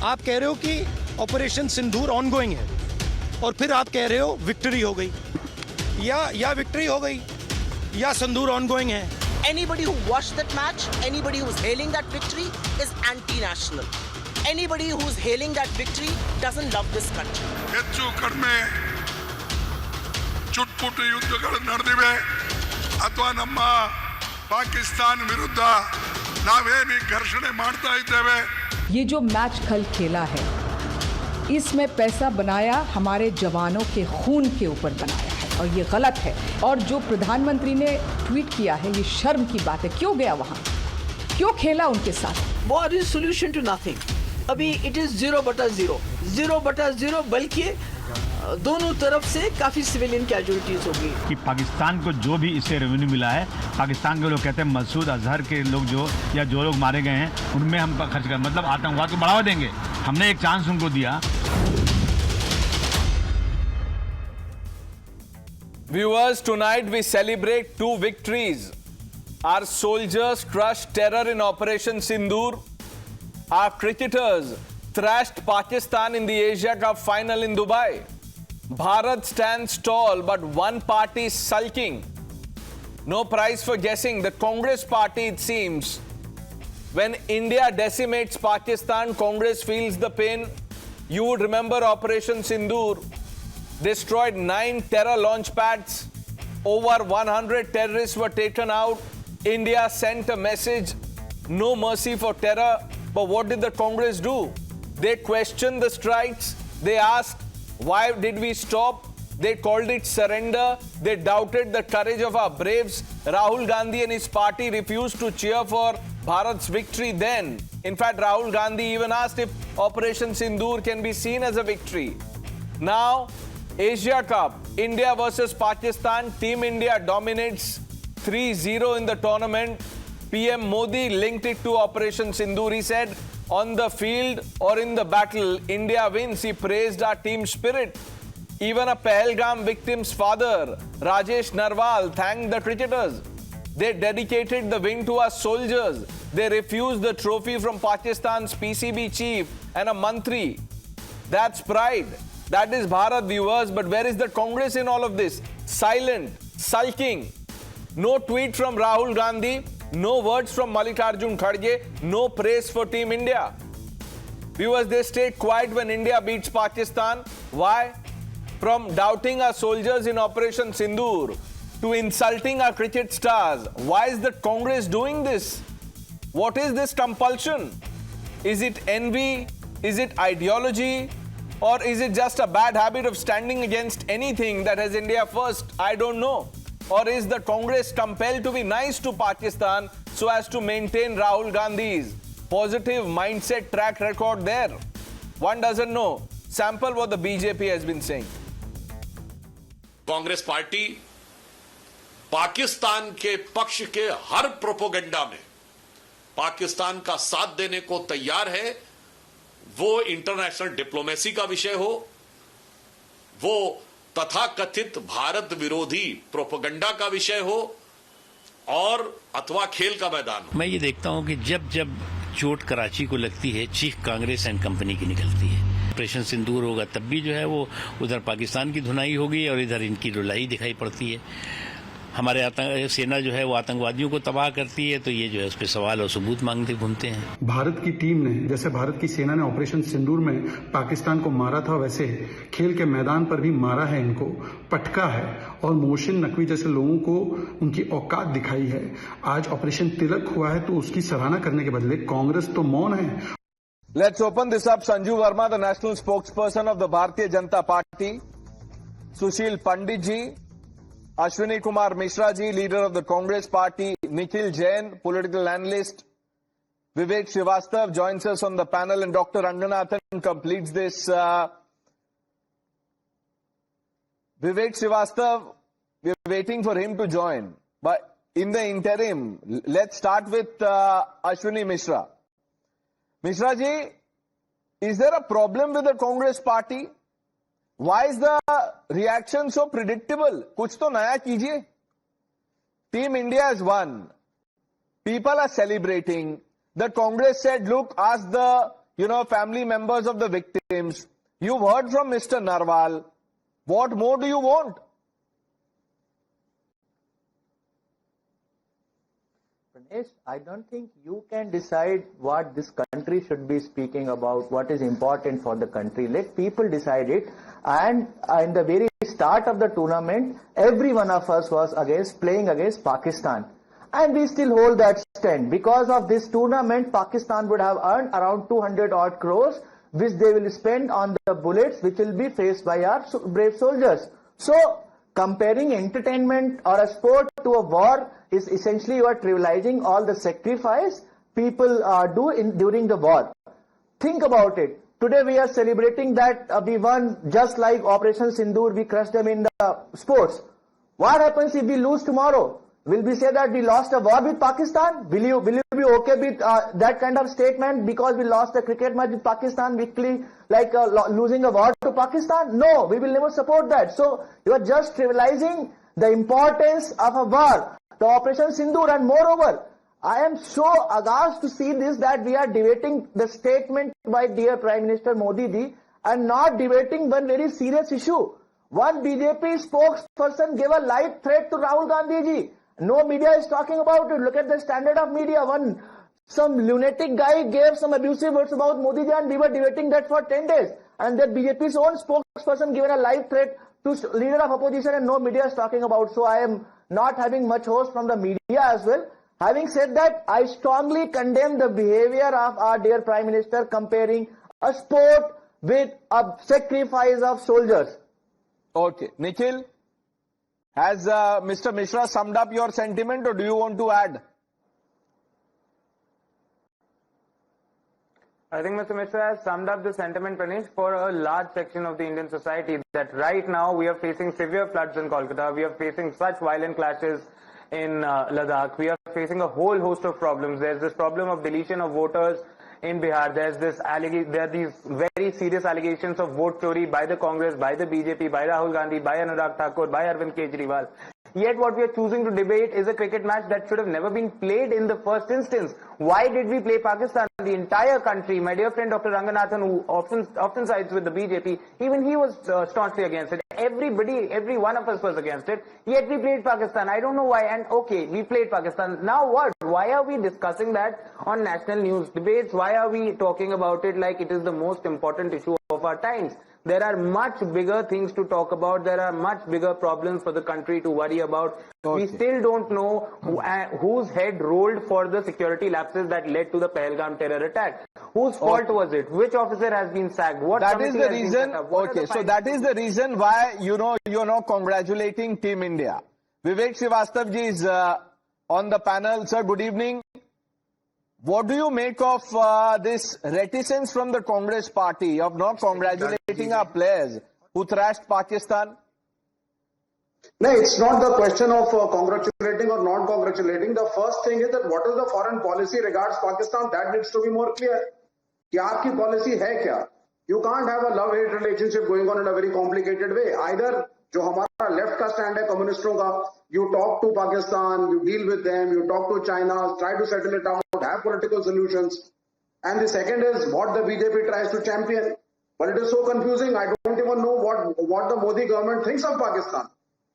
आप कह रहे हो कि ऑपरेशन सिंदूर ऑनगोइंग है और फिर आप कह रहे हो विक्ट्री हो गई, या विक्ट्री हो गई या सिंदूर ऑनगोइंग है। Anybody who watched that match, anybody who's hailing that victory is anti-national. Anybody who's hailing that victory doesn't love this country. ಹೆಚ್ಚು ಕಡಿಮೆ ಚುಟ್ಪುಟ್ಟು ಯುದ್ಧಗಳು ನಡೆದಿವೆ ಅಥವಾ ನಮ್ಮ ಪಾಕಿಸ್ತಾನ ವಿರುದ್ಧ ನಾವೇನು ಘರ್ಷಣೆ ಮಾಡ್ತಾ ಇದ್ದೇವೆ। ये जो मैच कल खेला है इसमें पैसा बनाया हमारे जवानों के खून के ऊपर बनाया है और ये गलत है। और जो प्रधानमंत्री ने ट्वीट किया है ये शर्म की बात है। क्यों गया वहाँ, क्यों खेला उनके साथ? War is solution to nothing. अभी it is 0/0 बल्कि दोनों तरफ से काफी सिविलियन कैजुअलिटीज होगी। कि पाकिस्तान को जो भी इससे रेवेन्यू मिला है, पाकिस्तान के लोग कहते हैं मसूद अजहर के लोग जो लोग मारे गए हैं उनमें हम खर्च कर, मतलब आतंकवाद को बढ़ावा देंगे। हमने एक चांस उनको दिया। Viewers, tonight we celebrate two victories. Our soldiers crushed terror in Operation Sindoor. Our cricketers thrashed Pakistan in the Asia Cup final in Dubai. Bharat stands tall, but one party is sulking. No prize for guessing. The Congress party, it seems. When India decimates Pakistan, Congress feels the pain. You would remember Operation Sindoor. Destroyed 9 terror launch pads. Over 100 terrorists were taken out. India sent a message, no mercy for terror. But what did the Congress do? They questioned the strikes. They asked, why did we stop? They called it surrender. They doubted the courage of our braves. Rahul Gandhi and his party refused to cheer for Bharat's victory then. In fact, Rahul Gandhi even asked if Operation Sindoor can be seen as a victory. Now, Asia Cup, India versus Pakistan. Team India dominates 3-0 in the tournament. PM Modi linked it to Operation Sindoor. He said, on the field or in the battle, India wins. He praised our team spirit. Even a Pahalgam victim's father, Rajesh Narwal, thanked the cricketers. They dedicated the win to our soldiers. They refused the trophy from Pakistan's PCB chief and a mantri. That's pride. That is Bharat, viewers. But where is the Congress in all of this? Silent, sulking. No tweet from Rahul Gandhi. No words from Mallikarjun Kharge. No praise for Team India. Viewers, they stayed quiet when India beats Pakistan. Why? From doubting our soldiers in Operation Sindoor to insulting our cricket stars. Why is the Congress doing this? What is this compulsion? Is it envy? Is it ideology? Or is it just a bad habit of standing against anything that has India first? I don't know. Or is the Congress compelled to be nice to Pakistan so as to maintain Rahul Gandhi's positive mindset track record there? One doesn't know. Sample what the BJP has been saying. Congress party Pakistan के पक्ष के हर propaganda में पाकिस्तान का साथ देने को तैयार है। वो इंटरनेशनल डिप्लोमेसी का विषय हो, वो तथाकथित भारत विरोधी प्रोपेगेंडा का विषय हो, और अथवा खेल का मैदान हो। मैं ये देखता हूं कि जब जब चोट कराची को लगती है, चीख कांग्रेस एंड कंपनी की निकलती है। ऑपरेशन सिंदूर होगा तब भी जो है वो उधर पाकिस्तान की धुनाई होगी और इधर इनकी रुलाई दिखाई पड़ती है। हमारे सेना जो है वो आतंकवादियों को तबाह करती है, तो ये जो है उस पर सवाल और सबूत मांगते घूमते हैं। भारत की टीम ने, जैसे भारत की सेना ने ऑपरेशन सिंदूर में पाकिस्तान को मारा था, वैसे खेल के मैदान पर भी मारा है, इनको पटका है और मोहसिन नकवी जैसे लोगों को उनकी औकात दिखाई है। आज ऑपरेशन तिलक हुआ है तो उसकी सराहना करने के बदले कांग्रेस तो मौन है। Let's open this up. Sanju Verma, the national spokesperson of the Bharatiya Janata Party. Sushil Pandit ji. Ashwini Kumar Mishra ji, leader of the Congress party. Nikhil Jain, political analyst. Vivek Srivastava joins us on the panel, and Dr. Ranganathan completes this. Vivek Srivastava, we're waiting for him to join. But in the interim, let's start with Ashwini Mishra. Mishra ji, is there a problem with the Congress party? Why is the reaction so predictable? Kuch to naya kijiye. Team India has won. People are celebrating. The Congress said, look, ask the family members of the victims. You've heard from Mr. Narwal. What more do you want? Pranesh, I don't think you can decide what this country should be speaking about, what is important for the country. Let people decide it. And in the very start of the tournament, every one of us was playing against Pakistan. And we still hold that stand. Because of this tournament, Pakistan would have earned around 200 odd crores, which they will spend on the bullets which will be faced by our brave soldiers. So, comparing entertainment or a sport to a war is essentially you are trivializing all the sacrifice people do during the war. Think about it. Today we are celebrating that we won, just like Operation Sindoor, we crushed them in the sports. What happens if we lose tomorrow? Will we say that we lost a war with Pakistan? Will you be okay with that kind of statement because we lost the cricket match with Pakistan weekly, like losing a war to Pakistan? No, we will never support that. So you are just trivializing the importance of a war, the Operation Sindoor, and moreover, I am so aghast to see this that we are debating the statement by dear Prime Minister Modi ji and not debating one very serious issue. One BJP spokesperson gave a live threat to Rahul Gandhi ji. No media is talking about it. Look at the standard of media. Some lunatic guy gave some abusive words about Modi ji and we were debating that for 10 days. And that BJP's own spokesperson given a live threat to leader of opposition and no media is talking about. So I am not having much hope from the media as well. Having said that, I strongly condemn the behavior of our dear Prime Minister comparing a sport with a sacrifice of soldiers. Okay. Nikhil, has Mr. Mishra summed up your sentiment or do you want to add? I think Mr. Mishra has summed up the sentiment, Pranesh, for a large section of the Indian society that right now we are facing severe floods in Kolkata, we are facing such violent clashes in Ladakh, we are facing a whole host of problems. There's this problem of deletion of voters in Bihar. There are these very serious allegations of vote chori by the Congress, by the BJP, by Rahul Gandhi, by Anurag Thakur, by Arvind Kejriwal. Yet what we are choosing to debate is a cricket match that should have never been played in the first instance. Why did we play Pakistan? The entire country, my dear friend Dr. Ranganathan, who often sides with the BJP, even he was staunchly against it. Every one of us was against it. Yet we played Pakistan. I don't know why. And okay, we played Pakistan. Now what? Why are we discussing that on national news debates? Why are we talking about it like it is the most important issue of our times? There are much bigger things to talk about. There are much bigger problems for the country to worry about. Okay. We still don't know whose head rolled for the security lapses that led to the Pahalgam terror attack. Whose fault was it? Which officer has been sacked? That is the reason. Okay, so that is the reason why you're not congratulating Team India. Vivek Srivastav ji is on the panel. Sir, good evening. What do you make of this reticence from the Congress party of not congratulating our players who thrashed Pakistan? No, it's not the question of congratulating or not congratulating. The first thing is that what is the foreign policy regards Pakistan? That needs to be more clear. कि आपकी policy है क्या? You can't have a love-hate relationship going on in a very complicated way. Either जो हमारा left का stand है कम्युनिस्टों का, you talk to Pakistan, you deal with them, you talk to China, try to settle it out, have political solutions. And the second is what the BJP tries to champion. But it is so confusing. I don't even know what the Modi government thinks of Pakistan.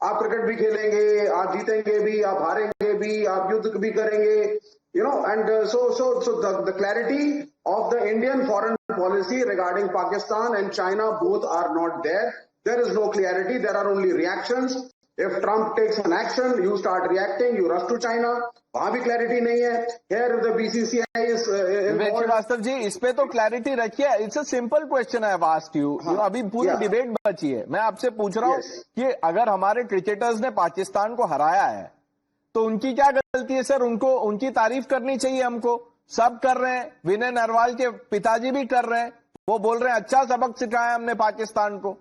आप cricket भी खेलेंगे, आप जीतेंगे भी, आप हारेंगे भी, आप युद्ध भी करेंगे, and so the clarity of the Indian foreign policy regarding Pakistan and China both are not there. There is no clarity. There are only reactions. If Trump takes an action, you start reacting, you rush to China. वहाँ भी clarity नहीं है. Here the BCCI is विवेक श्रीवास्तव जी, इस पे तो clarity रखिए. It's a simple question I have asked you. अभी पूरी डिबेट बची है. मैं आपसे पूछ रहा हूँ कि अगर हमारे क्रिकेटर्स ने पाकिस्तान को हराया है, तो उनकी क्या गलती है सर? उनकी तारीफ करनी चाहिए हमको. सब कर रहे हैं. विनय नरवाल के पिताजी भी कर रहे हैं. वो बोल रहे हैं अच्छा सबक सिखाया हमने पाकिस्तान को.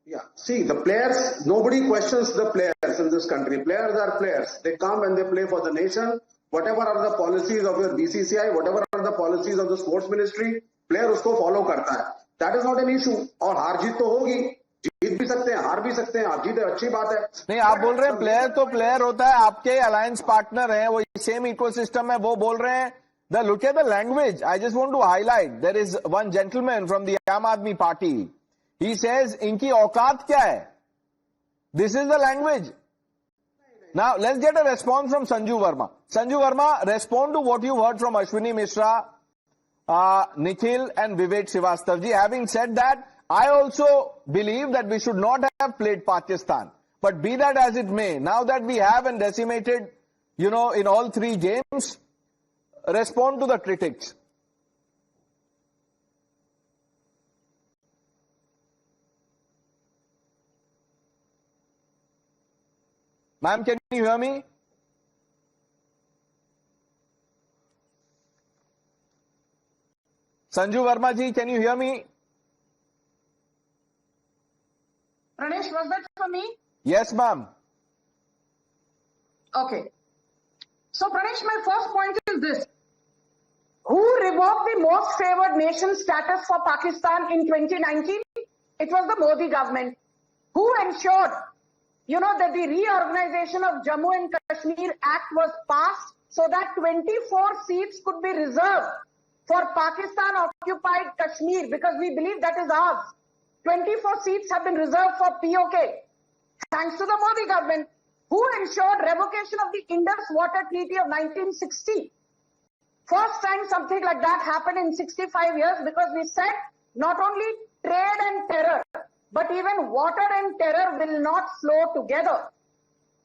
Yeah, see, the players, nobody questions the players in this country. Players are players. They come and they play for the nation. Whatever are the policies of your BCCI, whatever are the policies of the sports ministry, player उसको follow करता है. That is not an issue. और हार जीत तो होगी. जीत भी सकते हैं, हार भी सकते हैं. हार जीत अच्छी बात है. नहीं, आप बोल रहे हैं प्लेयर तो प्लेयर होता है. आपके अलायंस पार्टनर हैं, वो सेम इकोसिस्टम है. वो बोल रहे हैं look at the language. I just want to highlight. There is one gentleman from the Aam Aadmi Party. He says, "Inki औकात क्या है?" This is the language. Now, let's get a response from Sanju Verma. Sanju Verma, respond to what you heard from Ashwini Mishra, Nikhil and Vivek Srivastava ji. Having said that, I also believe that we should not have played Pakistan. But be that as it may, now that we have and decimated, in all three games, respond to the critics. Ma'am, can you hear me? Sanju Verma ji, can you hear me? Pranesh, was that for me? Yes, ma'am. Okay. So, Pranesh, my first point is this. Who revoked the most favored nation status for Pakistan in 2019? It was the Modi government. Who ensured, that the reorganization of Jammu and Kashmir Act was passed so that 24 seats could be reserved for Pakistan-occupied Kashmir, because we believe that is ours. 24 seats have been reserved for POK. Thanks to the Modi government. Who ensured revocation of the Indus Water Treaty of 1960? First time something like that happened in 65 years, because we said not only trade and terror, but even water and terror will not flow together.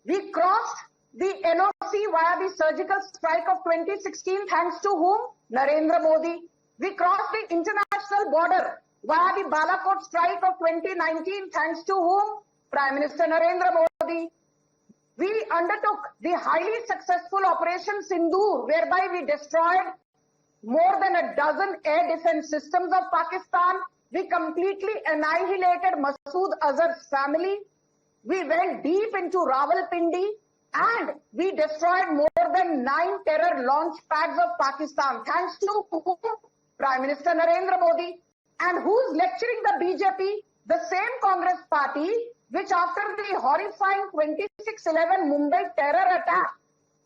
We crossed the NOC via the surgical strike of 2016, thanks to whom? Narendra Modi. We crossed the international border via the Balakot strike of 2019, thanks to whom? Prime Minister Narendra Modi. We undertook the highly successful Operation Sindoor, whereby we destroyed more than a dozen air defense systems of Pakistan. We completely annihilated Masood Azhar's family. We went deep into Rawalpindi, and we destroyed more than 9 terror launch pads of Pakistan, thanks to Prime Minister Narendra Modi. And who's lecturing the BJP? The same Congress party which, after the horrifying 26/11 Mumbai terror attack,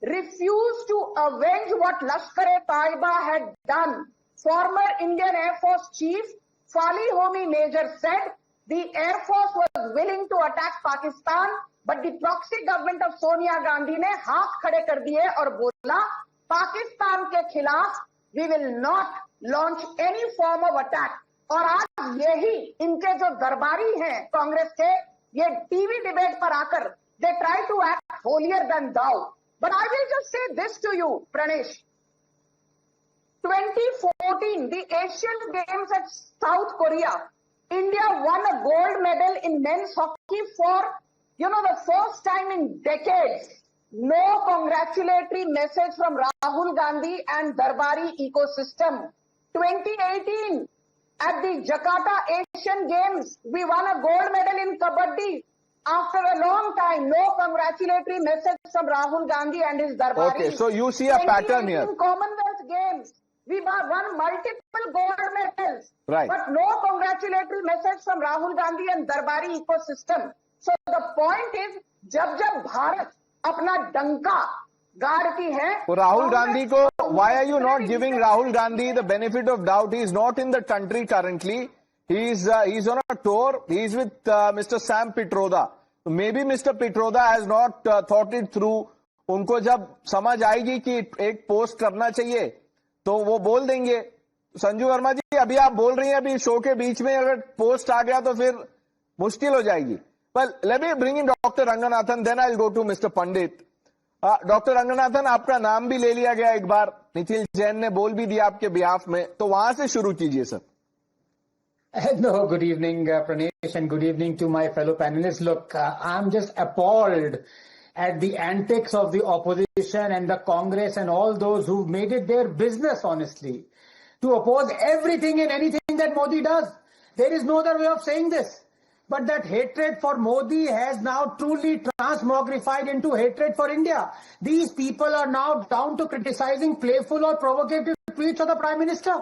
refused to avenge what Lashkar-e-Taiba had done. Former Indian Air Force Chief Fali Homi Major said the Air Force was willing to attack Pakistan, but the proxy government of Sonia Gandhi ने हाथ खड़े कर दिए और बोला पाकिस्तान के खिलाफ we will not launch any form of attack. और आज यही इनके जो दरबारी हैं कांग्रेस के, ये टीवी डिबेट पर आकर they try to act holier than thou. But I will just say this to you, Pranesh. 2014, the Asian Games at South Korea, India won a gold medal in men's hockey for, the first time in decades. No congratulatory message from Rahul Gandhi and Darbari ecosystem. 2018, at the Jakarta Asian Games, we won a gold medal in Kabaddi. After a long time, no congratulatory message from Rahul Gandhi and his Darbari. Okay, so you see a pattern here. In Commonwealth Games, we won multiple gold medals. Right. But no congratulatory message from Rahul Gandhi and Darbari ecosystem. So the point is, जब भारत अपना डंका गाड़ती है, तो Rahul Gandhi को, why are you not giving Rahul Gandhi the benefit of doubt? He is not in the country currently. He's on a tour. He's with Mr. Sam Pitroda. Maybe Mr. Pitroda has not thought it through. उनको जब समझ आएगी कि एक post करना चाहिए तो वो बोल देंगे. संजू वर्मा जी, अभी आप बोल रही हैं, अभी शो के बीच में अगर पोस्ट आ गया तो फिर मुश्किल हो जाएगी. Well, let me bring in Dr. Ranganathan, then I'll go to Mr. Pandit. Doctor Ranganathan, आपका नाम भी ले लिया गया एक बार, निखिल जैन ने बोल भी दिया आपके बिहाफ में, तो वहां से शुरू कीजिए sir. No, good evening, Pranesh, and good evening to my fellow panelists. Look, I'm just appalled at the antics of the opposition and the Congress and all those who've made it their business, honestly, to oppose everything and anything that Modi does. There is no other way of saying this. But that hatred for Modi has now truly transmogrified into hatred for India. These people are now down to criticizing playful or provocative tweets of the Prime Minister.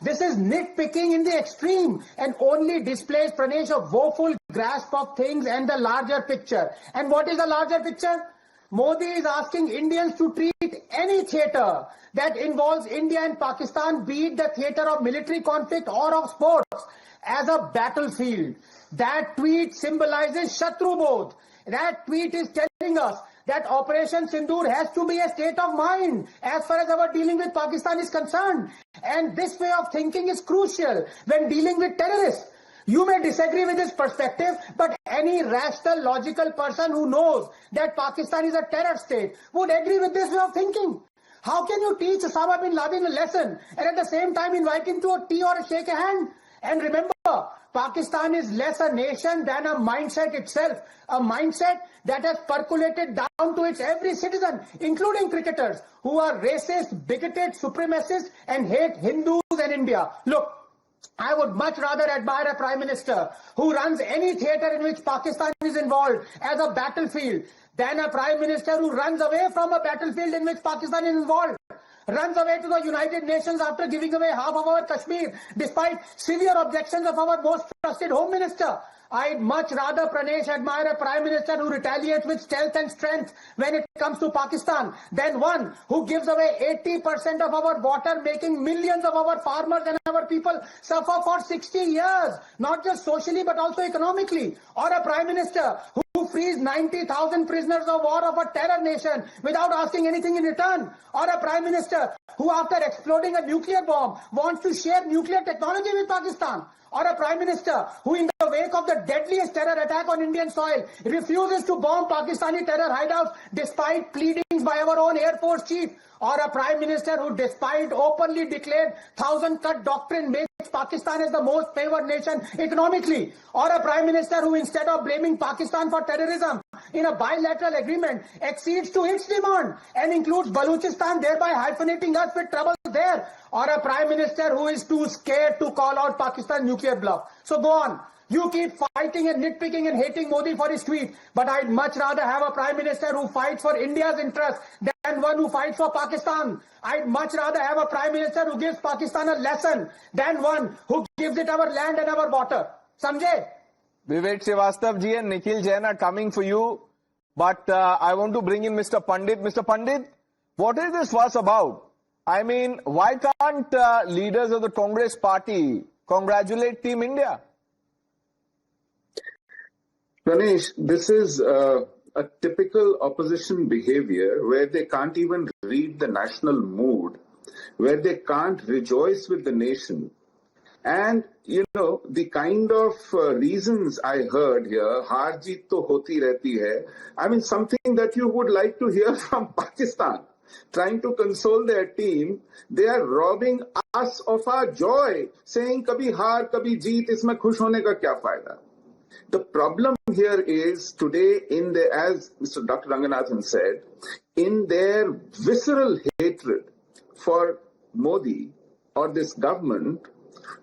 This is nitpicking in the extreme and only displays, Pranesh, a woeful grasp of things and the larger picture. And what is the larger picture? Modi is asking Indians to treat any theater that involves India and Pakistan, be it the theater of military conflict or of sports, as a battlefield. That tweet symbolizes Shatrubodh. That tweet is telling us that Operation Sindoor has to be a state of mind as far as our dealing with Pakistan is concerned. And this way of thinking is crucial when dealing with terrorists. You may disagree with this perspective, but any rational, logical person who knows that Pakistan is a terror state would agree with this way of thinking. How can you teach Osama bin Laden a lesson and at the same time invite him to a tea or shake a hand? And remember, Pakistan is less a nation than a mindset itself. A mindset that has percolated down to its every citizen, including cricketers, who are racist, bigoted, supremacists and hate Hindus and India. Look, I would much rather admire a Prime Minister who runs any theater in which Pakistan is involved as a battlefield than a Prime Minister who runs away from a battlefield in which Pakistan is involved. Runs away to the United Nations after giving away half of our Kashmir, despite severe objections of our most trusted Home Minister. I'd much rather, Pranesh, admire a Prime Minister who retaliates with stealth and strength when it comes to Pakistan than one who gives away 80% of our water, making millions of our farmers and our people suffer for 60 years, not just socially but also economically. Or a Prime Minister who frees 90,000 prisoners of war of a terror nation without asking anything in return. Or a Prime Minister who, after exploding a nuclear bomb, wants to share nuclear technology with Pakistan. Or a Prime Minister who, in the wake of the deadliest terror attack on Indian soil, refuses to bomb Pakistani terror hideouts despite pleadings by our own Air Force Chief. Or a Prime Minister who, despite openly declared 1,000-cut doctrine, makes Pakistan as the most favored nation economically. Or a Prime Minister who, instead of blaming Pakistan for terrorism in a bilateral agreement, accedes to its demand and includes Balochistan, thereby hyphenating us with trouble there. Or a Prime Minister who is too scared to call out Pakistan's nuclear bluff. So go on. You keep fighting and nitpicking and hating Modi for his tweet, but I'd much rather have a Prime Minister who fights for India's interest than one who fights for Pakistan. I'd much rather have a Prime Minister who gives Pakistan a lesson than one who gives it our land and our water. Samjhe? Vivek Srivastav ji and Nikhil Jain are coming for you, but I want to bring in Mr. Pandit. Mr. Pandit, what is this fuss about? I mean, why can't leaders of the Congress party congratulate Team India? Pranesh, this is a typical opposition behavior where they can't even read the national mood, where they can't rejoice with the nation. And, you know, the kind of reasons I heard here, haar jeet to hoti rehti hai, I mean, something that you would like to hear from Pakistan. Trying to console their team, they are robbing us of our joy, saying kabhi haar, kabhi jeet, isme khush hone ka kya fayda? The problem here is today, as Mr. Dr. Ranganathan said, in their visceral hatred for Modi or this government,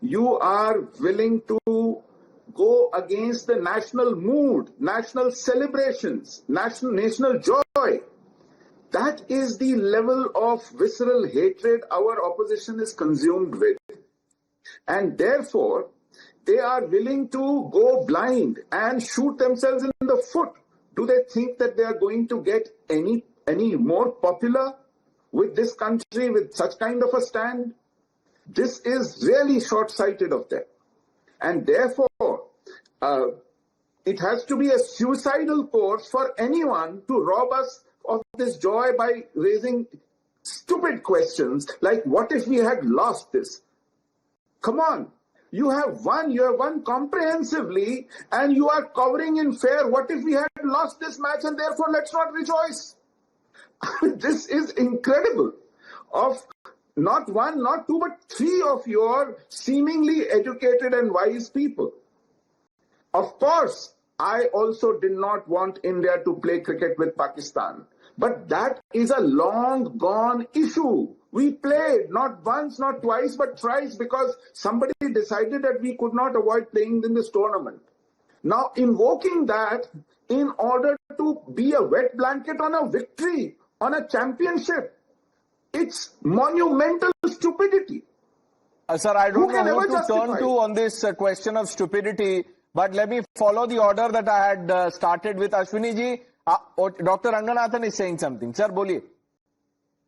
you are willing to go against the national mood, national celebrations, national joy. That is the level of visceral hatred our opposition is consumed with. And therefore, they are willing to go blind and shoot themselves in the foot. Do they think that they are going to get any more popular with this country with such kind of a stand? This is really short-sighted of them. And therefore, it has to be a suicidal course for anyone to rob us of this joy by raising stupid questions like, what if we had lost this? Come on. You have won comprehensively, and you are covering in fair. What if we had lost this match, and therefore let's not rejoice? This is incredible. Of not one, not two, but three of your seemingly educated and wise people. Of course, I also did not want India to play cricket with Pakistan. But that is a long gone issue. We played not once, not twice, but thrice because somebody decided that we could not avoid playing in this tournament. Now, invoking that in order to be a wet blanket on a victory, on a championship, it's monumental stupidity. Sir, I don't know who to turn to on this question of stupidity, but let me follow the order that I had started with. Ashwini ji, Dr. Ranganathan is saying something. Sir, boliye.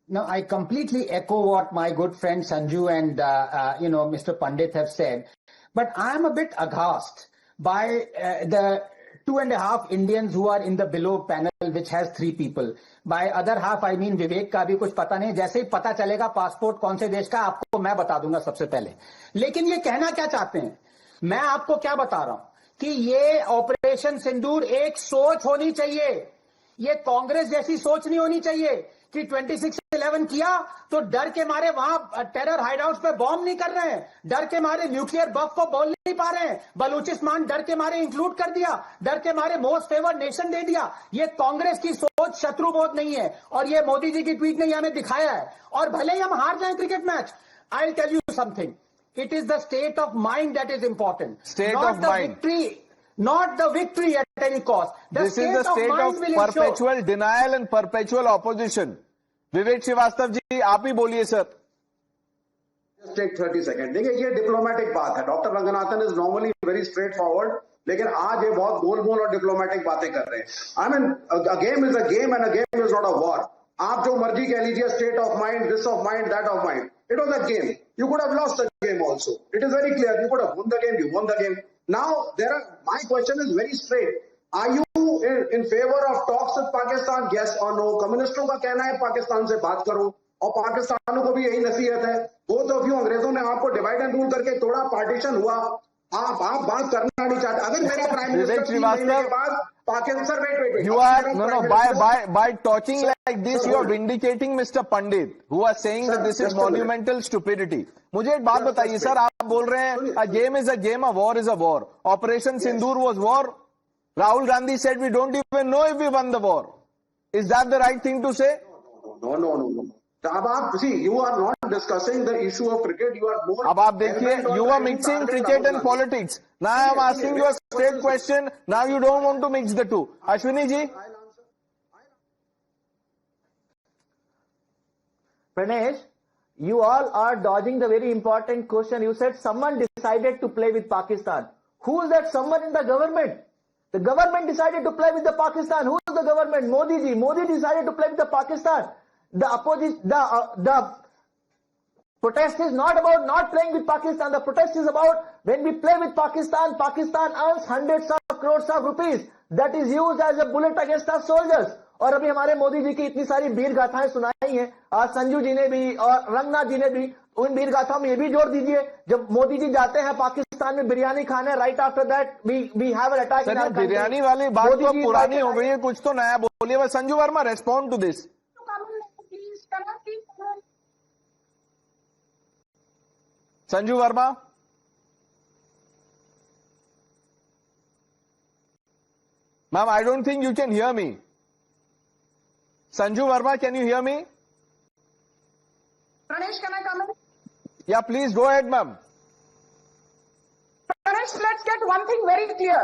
No, I completely echo what my good friend Sanju and Mr. Pandit have said, but I am a bit aghast by the 2.5 Indians who are in the below panel, which has 3 people. By other half, I mean विवेक का भी कुछ पता नहीं. जैसे ही पता चलेगा passport कौन से देश का, आपको मैं बता दूंगा सबसे पहले. लेकिन ये कहना क्या चाहते हैं? मैं आपको क्या बता रहा हूं कि ये ऑपरेशन सिंदूर एक सोच होनी चाहिए. ये कांग्रेस जैसी सोच नहीं होनी चाहिए कि 26/11 किया तो डर के मारे वहां टेरर हाइडआउट्स पे बॉम्ब नहीं कर रहे हैं, डर के मारे न्यूक्लियर बफ को बोल नहीं पा रहे हैं, बलूचिस्तान डर के मारे इंक्लूड कर दिया, डर के मारे मोस्ट फेवर्ड नेशन दे दिया. ये कांग्रेस की सोच शत्रुबोध नहीं है और ये मोदी जी की ट्वीट ने हमें दिखाया है. और भले ही हम हार जाएं cricket match, I will tell you something, it is the state of mind that is important, State of mind. Not the victory at any cost. This is the state of perpetual denial and perpetual opposition. विवेक श्रीवास्तव जी, आप ही बोलिए sir. Just take 30 seconds. देखिए, ये diplomatic बात है. Doctor Ranganathan is normally very straight forward, लेकिन आज ये बहुत गोलमोल और डिप्लोमेटिक बातें कर रहे हैं. I mean, a game is a game and a game is not a war. आप जो मर्जी कह लीजिए, state of mind, this of mind, that of mind. It was a game. You could have lost the game also. It is very clear. You could have won the game. You won the game. Now, my question is very straight. Are you in favor of talks with Pakistan? Yes or no? कम्युनिस्टों का कहना है पाकिस्तान से बात करो, और पाकिस्तानियों को भी यही नसीहत है. बोथ ऑफ यू, अंग्रेजों ने आपको डिवाइड एंड रूल करके तोड़ा, पार्टीशन हुआ, आप बात करना नहीं चाहते. अगर मेरा प्राइम मिनिस्टर 3 महीने के बाद Pakistan, wait. You are by talking like this, you are vindicating Mr. Pandit, who are saying that this is monumental stupidity. मुझे एक बात बताइए सर, आप बोल रहे हैं a game is a game, a war is a war. Operation Sindoor was war. Rahul Gandhi said we don't even know if we won the war. Is that the right thing to say? No. अब आप see, you are not discussing the issue of cricket. You are more. अब आप देखिए, you are mixing cricket and politics. Now I am asking you a straight question. Now you don't want to mix the two. Ashwini ji. Pranesh, you all are dodging the very important question. You said someone decided to play with Pakistan. Who is that someone in the government? The government decided to play with the Pakistan. Who is the government? Modi ji. Modi decided to play with the Pakistan. The opposition, the protest is not about not playing with Pakistan. The protest is about when we play with Pakistan, Pakistan earns hundreds of crores of rupees that is used as a bullet against our soldiers. और अभी हमारे मोदी जी की इतनी सारी वीर गाथाएं सुनाई हैं, आज संजू जी ने भी और रंगनाथ जी ने भी, उन वीर गाथाओं में ये भी जोड़ दीजिए, जब मोदी जी जाते हैं पाकिस्तान में बिरयानी खाने, right after that we have an attack in our country. Biryani वाली बात तो पुरानी हो गई है, कुछ तो नया बोलिए. Sanju Verma, respond to this. Sanju Verma? Ma'am, I don't think you can hear me. Sanju Verma, can you hear me? Pranesh, can I come in? Yeah, please go ahead, ma'am. Pranesh, let's get one thing very clear.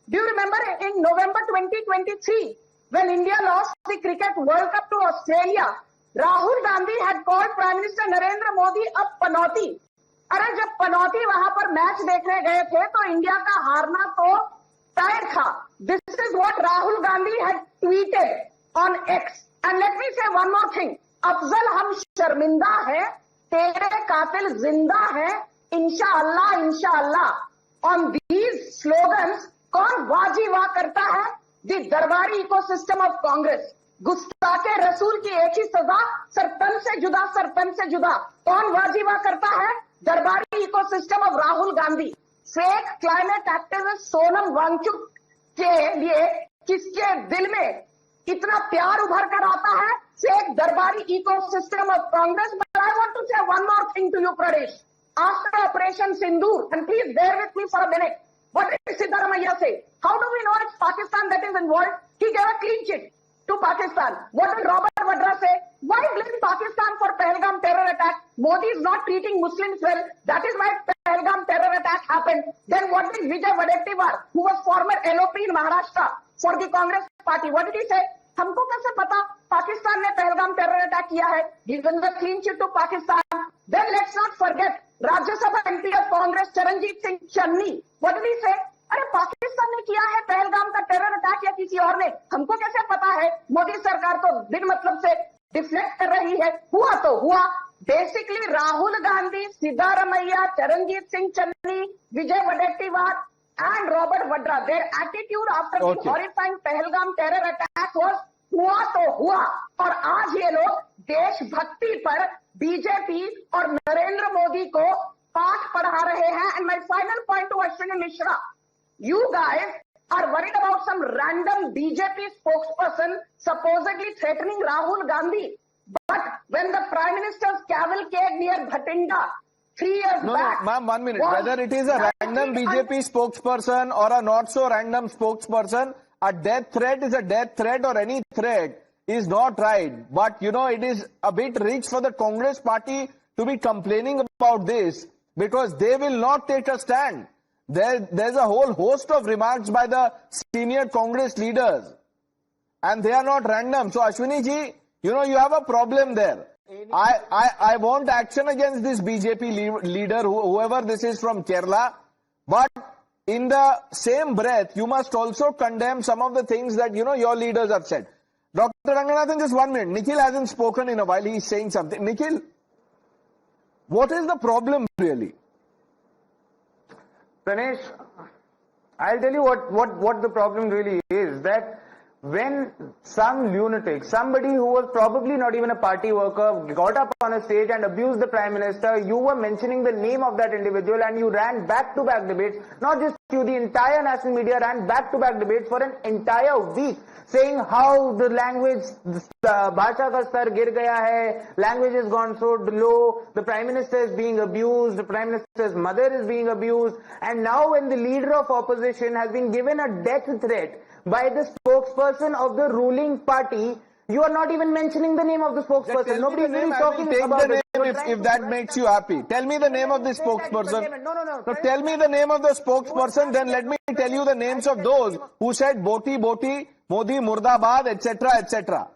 Do you remember in November 2023, when India lost the Cricket World Cup to Australia, Rahul Gandhi had called Prime Minister Narendra Modi a panoti. अरे जब पनौती वहां पर match देखने गए थे तो India का हारना तो तय था. This is what Rahul Gandhi had tweeted on x. And let me से वन मोर थिंग. अफजल, हम शर्मिंदा है, तेरे कातिल जिंदा है, इंशाअल्लाह इंशाअल्लाह. ऑन दीज स्लोगन्स कौन वाजी वाह करता है? द दरबारी इकोसिस्टम ऑफ कांग्रेस. गुस्ताखे रसूल की एक ही सजा, सरपंच से जुदा, सरपंच से जुदा. कौन वाजी वाह करता है? दरबारी ecosystem of Rahul Gandhi. Fake climate activist Sonam Wangchuk के लिए किसके दिल में इतना प्यार उभर कर आता है? फेक दरबारी ecosystem of Congress. But I want to say one more thing to you Pranesh. After Operation Sindoor, and please bear with me for a minute, what did Siddaramaiah say? How do we know it's Pakistan that is involved? He gave a clean chit to Pakistan. What did Robert Vadra say? Why blame Pakistan for Pahalgam terror attack? Modi is not treating Muslims well. That is why Pahalgam terror attack happened. Then what did Vijay Wadettiwar, who was former LOP in Maharashtra for the Congress party, what did he say? हमको कैसे पता पाकिस्तान ने Pahalgam terror attack किया है? Given the clean chit to Pakistan. Then let's not forget Rajya Sabha MP of Congress Charanjit Singh Channi. What did he say? अरे पाकिस्तान ने किया है पहलगाम का टेरर अटैक या किसी और ने? हमको कैसे पता है? मोदी सरकार तो बिन मतलब से डिफ्लेक्ट कर रही है। हुआ तो हुआ, basically Rahul Gandhi, Siddaramaiah, Charanjit Singh Channi, Vijay Wadettiwar and Robert Vadra, their attitude after the horrifying Pahalgam terror attack was हुआ तो हुआ, और आज ये लोग देशभक्ति पर बीजेपी और नरेंद्र मोदी को पाठ पढ़ा रहे हैं। And my final point to Ashwini Mishra, you guys are worried about some random BJP spokesperson supposedly threatening Rahul Gandhi, but when the Prime Minister's cavalcade near Bhatinda 3 years back. No, ma'am, 1 minute. Whether it is a random BJP spokesperson or a not so random spokesperson, a death threat is a death threat, or any threat is not right. But, you know, it is a bit rich for the Congress party to be complaining about this, because they will not take a stand. There's a whole host of remarks by the senior Congress leaders, and they are not random. So, Ashwini ji, you know, you have a problem there. I want action against this BJP leader, whoever this is from Kerala, but in the same breath, you must also condemn some of the things that, you know, your leaders have said. Dr. Ranganathan, just 1 minute. Nikhil hasn't spoken in a while. He's saying something. Nikhil, what is the problem really? Pranesh, I'll tell you what the problem really is, that when some lunatic, somebody who was probably not even a party worker, got up on a stage and abused the Prime Minister, you were mentioning the name of that individual and you ran back-to-back debates, not just you, the entire national media ran back-to-back debates for an entire week, saying how the language, bhasha ka star gir gaya hai, language has gone so low, the Prime Minister is being abused, the Prime Minister's mother is being abused, and now when the leader of opposition has been given a death threat by the spokesperson of the ruling party, you are not even mentioning the name of the spokesperson. Nobody is really talking about it. If that makes you happy. Tell me the name of the spokesperson. No. So tell me the name of the spokesperson, then let me tell you the names of those who said Boti, Modi, Murdabad, etc., etc.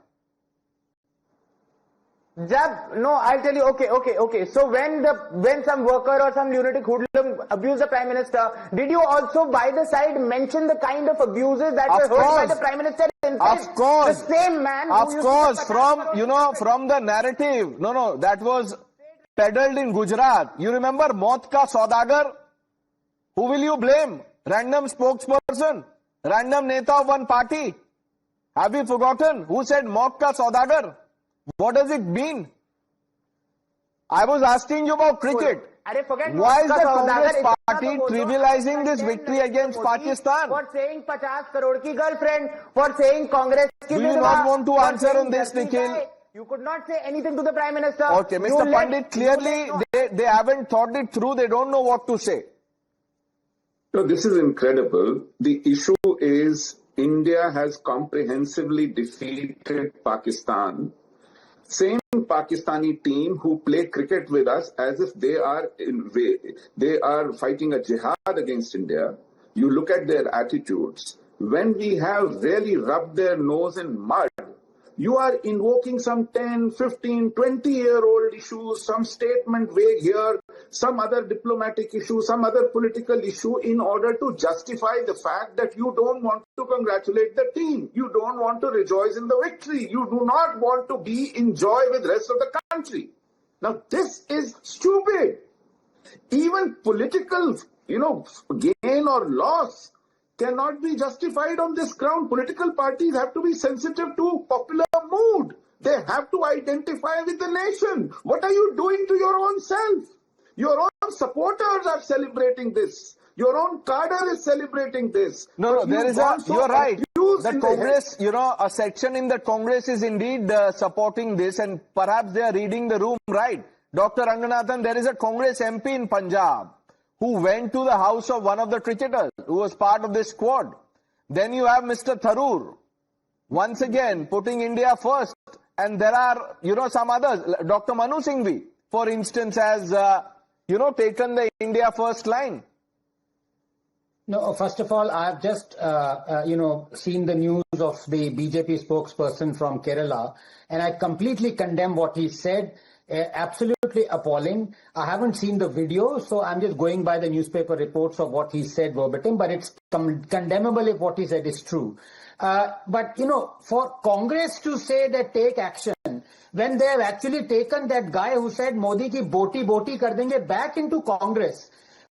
No, I'll tell you, okay. So when some worker or some lunatic hoodlum abused the Prime Minister, did you also by the side mention the kind of abuses that were heard by the Prime Minister? Of course. The same man. Of course, from the narrative. No, that was peddled in Gujarat. You remember Maut Ka Saudagar? Who will you blame? Random spokesperson? Random neta of one party? Have you forgotten? Who said Maut Ka Saudagar? What does it mean? I was asking you about cricket. Why is the Congress party trivializing this victory against Pakistan? For saying 50 crore ki girlfriend, for saying Congress ki Do you not want to answer on this, Nikhil? You could not say anything to the Prime Minister. Okay, Mr. Pandit, clearly they haven't thought it through. They don't know what to say. No, this is incredible. The issue is India has comprehensively defeated Pakistan. Same Pakistani team who play cricket with us as if they are fighting a jihad against India. You look at their attitudes. When we have really rubbed their nose in mud, you are invoking some 10, 15, 20-year-old issues, some statement vague here, some other diplomatic issue, some other political issue in order to justify the fact that you don't want to congratulate the team. You don't want to rejoice in the victory. You do not want to be in joy with the rest of the country. Now, this is stupid. Even political, gain or loss cannot be justified on this ground. Political parties have to be sensitive to popular mood. They have to identify with the nation. What are you doing to your own self? Your own supporters are celebrating this. Your own cadre is celebrating this. No, you're right. The Congress, a section in the Congress is indeed supporting this, and perhaps they are reading the room right. Dr. Ranganathan, there is a Congress MP in Punjab who went to the house of one of the cricketers who was part of this squad. Then you have Mr. Tharoor, once again putting India first. And there are, some others. Dr. Manu Singhvi, for instance, has, taken the India first line. No, first of all, I've just, seen the news of the BJP spokesperson from Kerala, and I completely condemn what he said. Absolutely appalling. I haven't seen the video, so I'm just going by the newspaper reports of what he said verbatim, but it's condemnable if what he said is true. But, for Congress to say that take action, when they have actually taken that guy who said Modi ki boti kar denge back into Congress.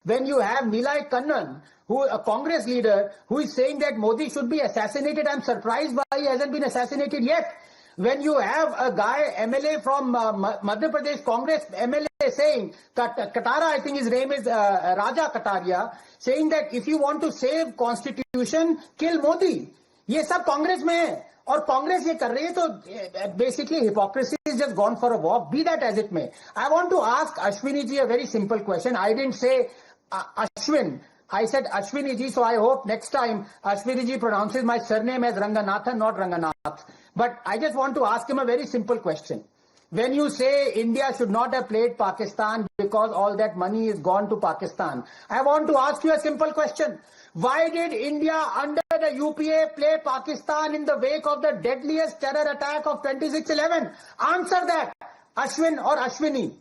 When you have Nilay Kannan, who a Congress leader, who is saying that Modi should be assassinated, I'm surprised why he hasn't been assassinated yet. When you have a guy, MLA from Madhya Pradesh Congress, MLA saying, Katara, I think his name is Raja Kataria, saying that if you want to save constitution, kill Modi. ये सब कांग्रेस में है और कांग्रेस ये कर रही है, तो basically hypocrisy is just gone for a walk. Be that as it may. I want to ask Ashwini ji a very simple question. I didn't say Ashwin. I said Ashwini ji, so I hope next time Ashwini ji pronounces my surname as Ranganathan, not Ranganath. But I just want to ask him a very simple question. When you say India should not have played Pakistan because all that money is gone to Pakistan, I want to ask you a simple question. Why did India under the UPA play Pakistan in the wake of the deadliest terror attack of 26/11? Answer that, Ashwin or Ashwini.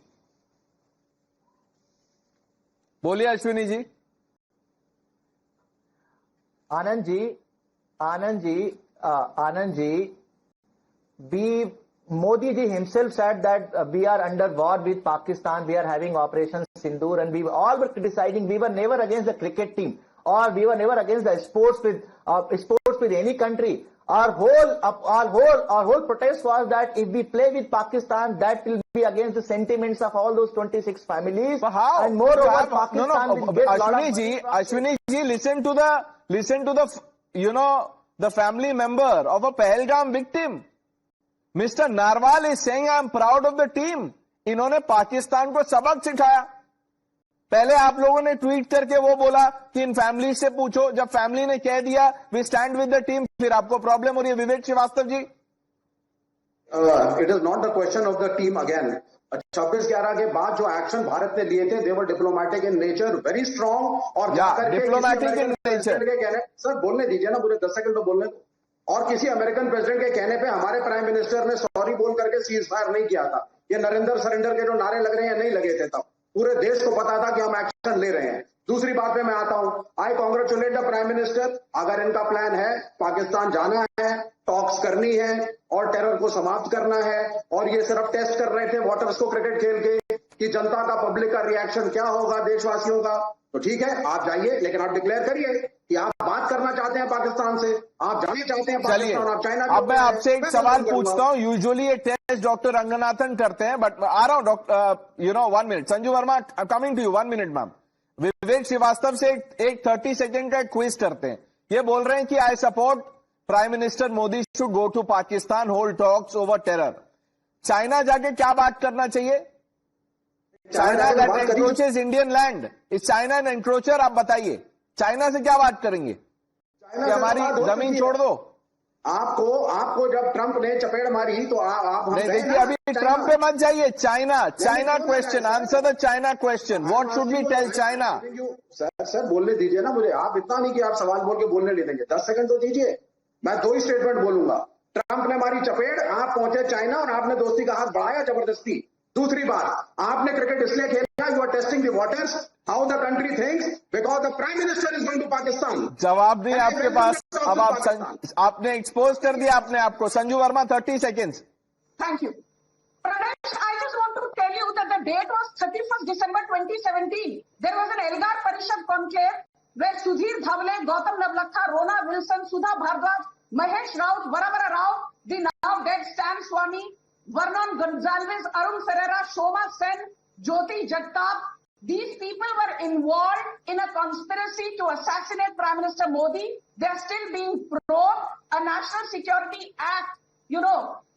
बोलिए Ashwini ji. Anand ji, Modi ji himself said that we are under war with Pakistan, we are having Operation Sindoor, and we all were criticizing. We were never against the cricket team, or we were never against the sports with any country. Our whole protest was that if we play with Pakistan, that will be against the sentiments of all those 26 families. But how? And moreover, Pakistan will get Ashwini ji, listen to the the family member of a Pahalgam victim. Mr. Narwal is saying I am proud of the team. इन्होंने पाकिस्तान को सबक सिखाया. पहले आप लोगों ने tweet करके वो बोला कि इन फैमिली से पूछो. जब फैमिली ने कह दिया we stand with the team, फिर आपको प्रॉब्लम हो रही है. Vivek Shrivastava ji, it is not the question of the team again. 26/11 के बाद जो एक्शन भारत ने लिए थे, they were diplomatic in nature, very strong. और डिप्लोमेटिक इन नेचर. सर बोलने दीजिए ना, पूरे 10 सेकंड तो बोलने दो. और किसी अमेरिकन प्रेसिडेंट के कहने पे हमारे प्राइम मिनिस्टर ने सॉरी बोल करके सीज फायर नहीं किया था. ये नरेंद्र सरेंडर के जो नारे लग रहे हैं नहीं लगे थे तब. पूरे देश को पता था कि हम एक्शन ले रहे हैं. दूसरी बात पे मैं आता हूं. आई कांग्रेचुलेट द प्राइम मिनिस्टर. अगर इनका प्लान है पाकिस्तान जाना है, टॉक्स करनी है और टेरर को समाप्त करना है, और ये सिर्फ टेस्ट कर रहे थे वोटर्स को क्रिकेट खेल के कि जनता का, पब्लिक का रिएक्शन क्या होगा देशवासियों का, तो ठीक है आप जाइए, लेकिन आप डिक्लेयर करिए कि आप बात करना चाहते हैं पाकिस्तान से, आप जाना चाहते हैं पाकिस्तान, आप चाइना. अब मैं आपसे एक सवाल पूछता हूं. यूजुअली ये टेस्ट डॉक्टर रंगनाथन करते हैं, बट आ रहा हूं doctor 1 minute. Sanju Verma, coming to you. 1 minute ma'am. Vivek Shrivastava से एक 30 सेकेंड का क्विज करते हैं. ये बोल रहे हैं कि I support prime minister Modi should go to Pakistan, hold talks over terror. China जाके क्या बात करना चाहिए? China that encroaches Indian land. Is China an encroacher? आप बताइए, चाइना से क्या बात करेंगे कि हमारी जमीन छोड़ दो? आपको जब ट्रंप ने चपेट मारी तो आप देखिए, अभी ट्रंप पे मत जाइए. China question, answer the China question. What should we tell China? Sir बोलने दीजिए ना मुझे. आप इतना नहीं कि आप सवाल बोल के बोलने नहीं देंगे. 10 सेकंड तो दीजिए. मैं 2 ही स्टेटमेंट बोलूंगा. ट्रंप ने मारी चपेट, आप पहुंचे चाइना और आपने दोस्ती का हाथ बढ़ाया जबरदस्ती. दूसरी बात, आपने क्रिकेट इसलिए खेला, you are testing the waters, how the country thinks, because the prime minister is going to Pakistan. जवाब नहीं आपके पास. अब आपने एक्सपोज कर दिया अपने आपको. Sanju Verma, 30 seconds. Thank you. Pradesh, I just want to tell you that the date was 31st December 2017. There was an Elgar Parishad conclave where Sudhir Dhavle, Gautam Navlakha, Rona Wilson, Sudha Bhardwaj, Mahesh Raut, Varavara Rao, the now dead Stan Swami, Vernon Gonzalez, Arun Ferreira, Shoma Sen, Jyoti Jagtap. These people were involved in a conspiracy to assassinate Prime Minister Modi. They are still being probed. A National Security Act,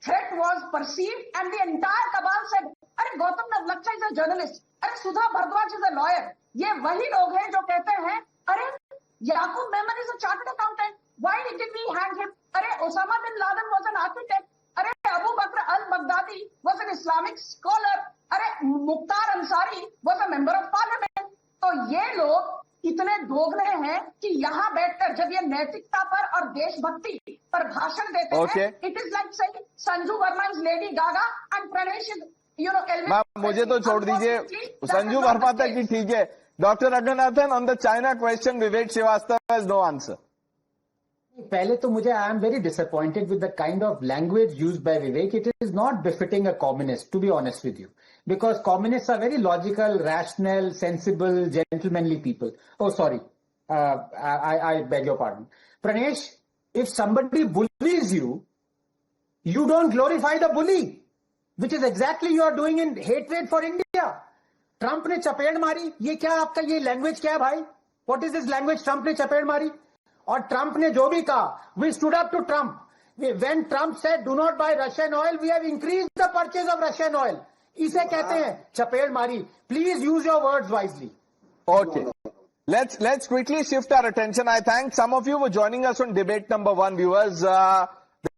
threat was perceived, and the entire cabal said, "Arey Gautam Navlakha is a journalist. Arey Sudha Bhardwaj is a lawyer." ये वही लोग हैं जो कहते हैं, "अरे Yaqub Memon is a chartered accountant. Why did we hang him? Arey Osama bin Laden was an architect. Arey Abu Bakr al-Baghdadi was an Islamic scholar. अरे Mukhtar Ansari was a member of parliament." तो ये लोग इतने दोगले हैं कि यहाँ बैठकर जब ये नैतिकता पर और देशभक्ति पर भाषण देते हैं, it is like saying Sanju Verma is Lady Gaga and Pranesh is ma'am, मुझे तो छोड़ दीजिए. संजू वर्मा तक ही ठीक है. Doctor Ranganathan, on the China question, Vivek Shrivastava has no answer. पहले तो मुझे I am very disappointed with the kind of language used by Vivek. It is not befitting a communist, to be honest with you, because communists are very logical, rational, sensible, gentlemanly people. Oh, sorry. I beg your pardon. Pranesh, if somebody bullies you, you don't glorify the bully, which is exactly you are doing in hatred for India. Trump ने चपेड़ मारी, ये क्या आपका ये language क्या है भाई? What is this language? Trump ने चपेड़ मारी. और ट्रंप ने जो भी कहा, we stood up to Trump. When Trump said do not buy Russian oil, we have increased the purchase of Russian oil. इसे कहते हैं चपेड़ मारी. Please use your words wisely. Okay. Let's quickly shift our attention. I thank some of you for joining us on debate number 1, viewers.